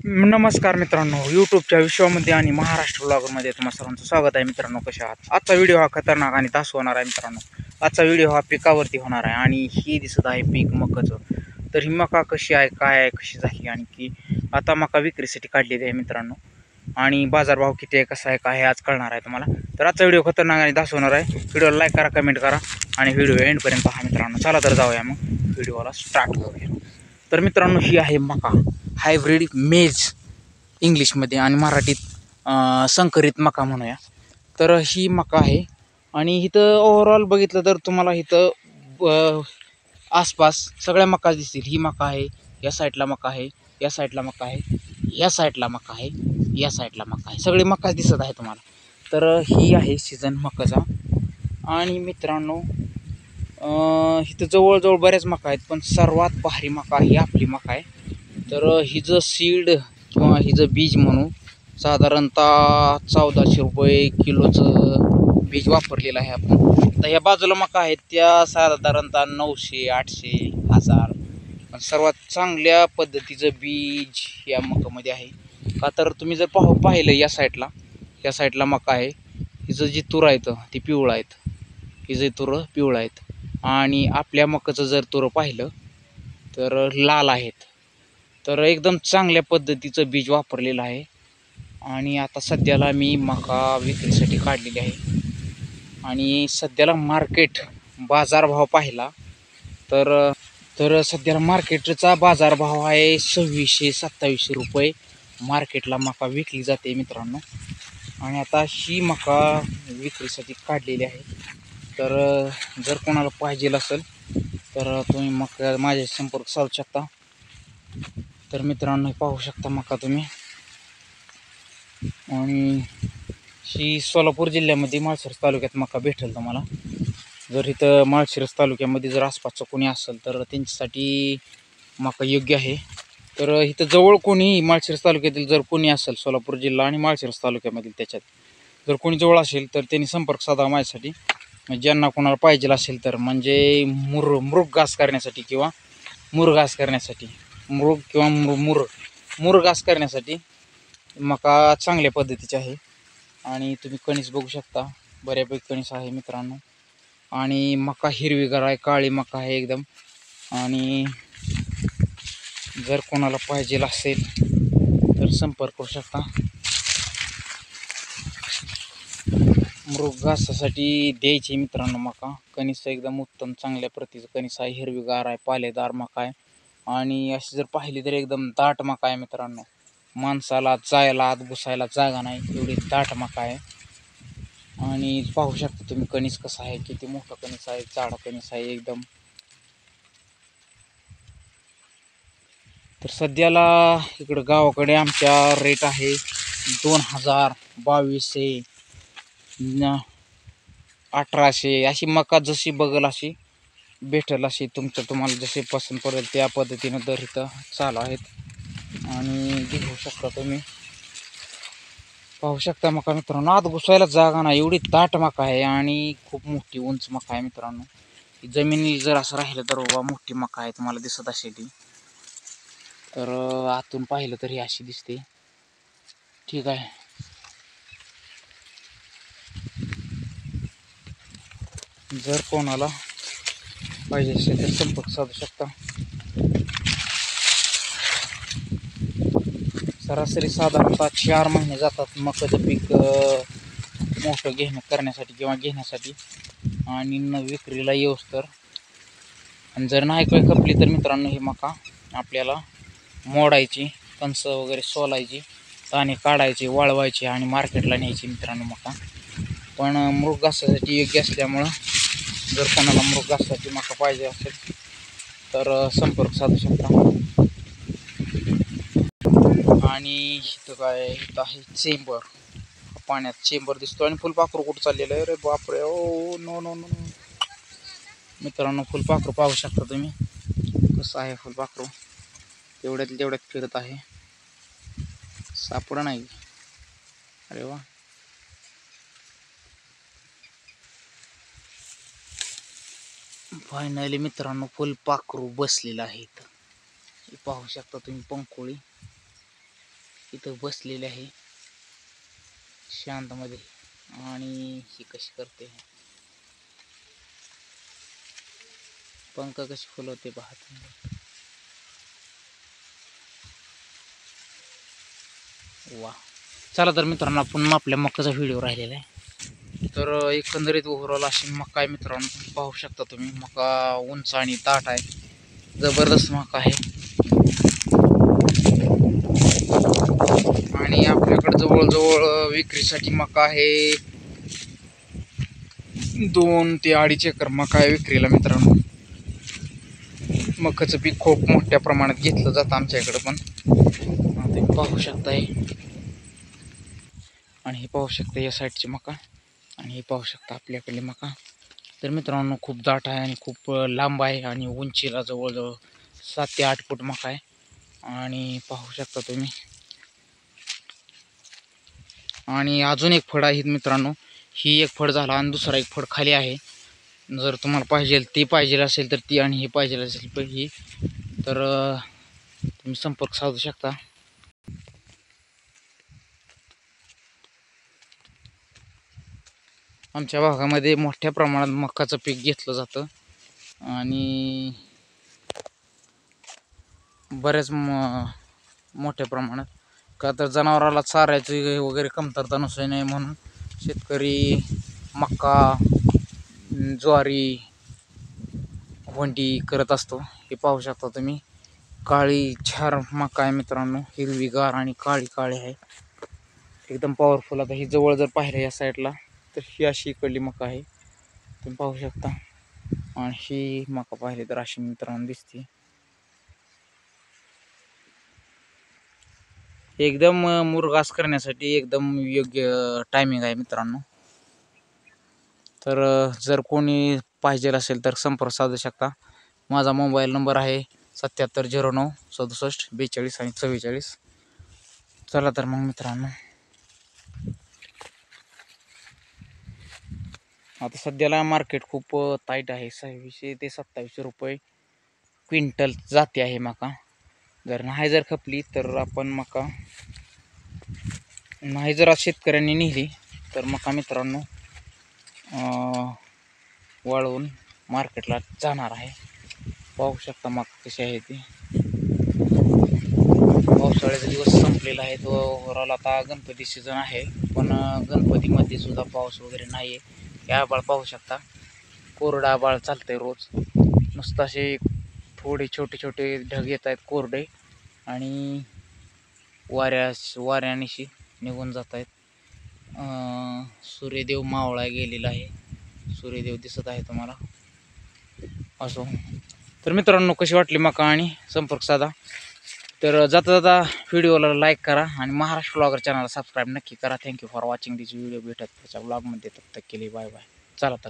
नमस्कार मित्रांनो, यूट्यूबच्या विश्वामध्ये आणि महाराष्ट्र ब्लॉगमध्ये तुम्हा सर्वांचं स्वागत आहे. मित्रांनो, कशा आहात? आजचा व्हिडिओ हा खतरनाक आणि तास होणार आहे. मित्रांनो, आजचा व्हिडिओ हा पिकावरती होणार आहे आणि ही दिसत आहे पीक मकाचं. तर ही मका कशी आहे, काय आहे, कशी झाली आणि की आता मका विक्रीसाठी काढलेली आहे मित्रांनो. आणि बाजारभाव किती आहे, कसा आहे, काय आहे आज कळणार आहे तुम्हाला. तर आजचा व्हिडिओ खतरनाक आणि तास होणार आहे. व्हिडिओला लाईक करा, कमेंट करा आणि व्हिडिओ एंडपर्यंत पहा मित्रांनो. चला तर जाऊया मग व्हिडिओला स्टार्ट करूया. तर मित्रांनो, ही आहे मका हायब्रिड मेज इंग्लिशमध्ये आणि मराठीत संकरित मका म्हणूया. तर ही मका आहे आणि इथं ओव्हरऑल बघितलं तर तुम्हाला इथं आसपास सगळ्या मका दिसतील. ही मका आहे, या साईडला मका आहे, या साईडला मका आहे, या साईडला मका आहे, या साईडला मका आहे, सगळे मकाच दिसत आहे तुम्हाला. तर ही आहे सीझन मकाचा. आणि मित्रांनो, इथं जवळजवळ बऱ्याच मका आहेत, पण सर्वात भारी मका ही आपली मका आहे. तर हिचं सीड किंवा हिचं बीज म्हणून साधारणतः 1400 रुपये किलोचं बीज वापरलेलं आहे आपण. तर ह्या बाजूला मका आहेत त्या साधारणतः 900, 800, 1000. पण सर्वात चांगल्या पद्धतीचं बीज या मकामध्ये आहे. का तर तुम्ही जर पाहिलं या साईडला मका आहे, हिचं जी तूर आहेत ती पिवळं आहेत, हिचं तुरं पिवळं आहेत. आणि आपल्या मकाचं जर तुरं पाहिलं तर लाल आहेत. तर एकदम चांगल्या पद्धतीचं बीज वापरलेलं आहे. आणि आता सध्याला मी मका विक्रीसाठी काढलेली आहे. आणि सध्याला बाजारभाव पाहिला तर सध्याला मार्केटचा बाजारभाव आहे 2600-2700 रुपये मार्केटला मका विकली जाते मित्रांनो. आणि आता ही मका विक्रीसाठी काढलेली आहे. तर जर कोणाला पाहिजे असेल तर तुम्ही मका माझ्या संपर्क साधू शकता. तर मित्रांनो, पाहू शकता मका तुम्ही. आणि ही सोलापूर जिल्ह्यामध्ये माळशिरस तालुक्यात मका भेटेल तुम्हाला. जर इथं माळशिरस तालुक्यामध्ये जर आसपासचं कोणी असेल तर त्यांच्यासाठी मका योग्य आहे. तर इथं जवळ कोणी माळशिरस तालुक्यातील जर कोणी असेल, सोलापूर जिल्हा आणि माळशिरस तालुक्यामधील त्याच्यात जर कोणी जवळ असेल तर त्यांनी संपर्क साधावा माझ्यासाठी. ज्यांना कोणाला पाहिजे असेल तर, म्हणजे मृग करण्यासाठी किंवा मुरघास करण्यासाठी, मुरघास करण्यासाठी मका चांगल्या पद्धतीची आहे. आणि तुम्ही कणीस बघू शकता, बऱ्यापैकी कणीस आहे मित्रांनो. आणि मका हिरवीगार आहे, काळी मका आहे एकदम. आणि जर कोणाला पाहिजे असेल तर संपर्क करू शकता. मृगासाठी द्यायची मित्रांनो मका. कणीस एकदम उत्तम चांगल्या प्रतीचं कणीस आहे, हिरवीगार आहे, पालेदार मका आहे. आणि अशी जर पाहिली तर एकदम दाट मका आहे मित्रांनो. माणसाला जायला आत घुसायला जागा नाही एवढी दाट मका आहे. आणि पाहू शकता तुम्ही कणीस कसं आहे, किती मोठं कणीस आहे, जाडा कणीस आहे एकदम. तर सध्याला इकडं गावाकडे आमच्या रेट आहे 2000, 2200, 1800. अशी मका जशी बघल अशी भेटेल, अशी तुम्हाला जसे पसंत पडेल त्या पद्धतीनं दर इथं चालू आहेत. आणि घेऊ शकता तुम्ही. पाहू शकता मका मित्रांनो, आत घुसायला जागा नाही एवढी दाट मका आहे आणि खूप मोठी उंच मका आहे मित्रांनो. जमिनी जर असं राहिलं तर बाबा मोठी मका आहे, तुम्हाला दिसत असेल ती. तर आतून पाहिलं तर ही अशी दिसते. ठीक आहे. जर कोणाला पाहिजे असेल तर संपर्क साधू शकता. सरासरी साधारणतः 4 महिने जातात मकाचं पीक मोठं करण्यासाठी किंवा घेण्यासाठी आणि विक्रीला येऊस तर. आणि जर नाही काही खपली तर मित्रांनो, ही मका आपल्याला मोडायची, कणसं वगैरे सोलायची, दाणे काढायचे, वाळवायचे आणि मार्केटला न्यायची मित्रांनो मका. पण मृगासाठी योग्य असल्यामुळं जर कोणाला मृगासाठी मका पाहिजे असेल तर संपर्क साधू शकता. आणि इथं काय, इथं आहे चेंबर. पाण्यात चेंबर दिसतो आणि फुलपाखरू कुठं चाललेलं आहे रे बापरे. ओ नो नो नो मित्रांनो, फुलपाखरू पाहू शकता तुम्ही कसं आहे. फुलपाखरू तेवढ्यात फिरत आहे, सापडा नाही. अरे वा. फायनली मित्रांनो फुलपाखरू बसलेलं आहे इथं. पाहू शकता तुम्ही पंखोळी. इथं बसलेली आहे शांतमध्ये आणि ही कशी करते पंख कशी फुलवते पाहत. वा. चला तर मित्रांनो आपण आपल्या मक्काचा व्हिडिओ राहिलेला आहे. तर एकंदरीत ओव्हरऑल अशी मका आहे मित्रांनो, पाहू शकता तुम्ही. मका उंच आणि दाट आहे, जबरदस्त मका आहे. आणि आपल्याकडे जवळजवळ विक्रीसाठी मका आहे 2 ते 2.5 एकर मका आहे विक्रीला मित्रांनो. मकाचं पीक खूप मोठ्या प्रमाणात घेतलं जातं आमच्या इकडे पण, तुम्ही पाहू शकताय. आणि हे पाहू शकता या साईडची मका, आणि हे पाहू शकता आपल्याकडली मका. तर मित्रांनो खूप दाट आहे आणि खूप लांब आहे आणि उंचीला जवळजवळ 7 ते 8 फूट मका आहे. आणि पाहू शकता तुम्ही. आणि अजून एक फळ आहे मित्रांनो, ही एक फळ झाला आणि दुसरा एक फळ खाली आहे. जर तुम्हाला पाहिजे ती पाहिजे असेल तर ती, आणि ही पाहिजे असेल तर ही, तर तुम्ही संपर्क साधू शकता. आमच्या भागामध्ये मोठ्या प्रमाणात मकाचं पीक घेतलं जातं आणि बऱ्याच मोठ्या प्रमाणात, का तर जनावराला चारायची वगैरे कमतरता नसू नये म्हणून शेतकरी मका, ज्वारी, वंटी करत असतो. हे पाहू शकता तुम्ही. काळी छार मका आहे मित्रांनो, हिरवीगार आणि काळी काळी आहे, एकदम पॉवरफुल. आता ही जवळ जर पाहिलं या साईडला तर ही अशी इकडली मका आहे, तुम्ही पाहू शकता. आणि ही मका पाहिली तर अशी मित्रांनो दिसते. एकदम मुरघास करण्यासाठी एकदम योग्य टायमिंग आहे मित्रांनो. तर जर कोणी पाहिजे असेल तर संपर्क साधू शकता. माझा मोबाईल नंबर आहे 7709 67 42 आणि 44. चला तर मग मित्रांनो, आता सध्याला मार्केट खूप टाईट आहे. 2600 ते 2700 रुपये क्विंटल जाते आहे मका. जर खपली तर आपण मका नाही, जर शेतकऱ्यांनी नेली तर मका मित्रांनो वाळवून मार्केटला जाणार आहे. पाहू शकता मका कशी आहे ती. पावसाळ्याचा दिवस संपलेला आहे. तो ओव्हरऑल आता गणपती सीझन आहे, पण गणपतीमध्ये सुद्धा पाऊस वगैरे नाही आहे. हे आबाळ पाहू शकता, कोरडा आबाळ चालतंय रोज. नुसतं असे थोडे छोटे छोटे ढग येत आहेत कोरडे, आणि वाऱ्यानिशी निघून जात आहेत. सूर्यदेव मावळा गेलेला आहे, सूर्यदेव दिसत आहे तुम्हाला. असो, तर मित्रांनो कशी वाटली मका आणि संपर्क साधा. तर जाता जाता व्हिडिओला लाईक करा आणि महाराष्ट्र ब्लॉगर चॅनलला सबस्क्राईब नक्की करा. Thank you for watching this video. भेटत त्याच्या ब्लॉगमध्ये. तब तक के लिए बाय बाय. चला तर.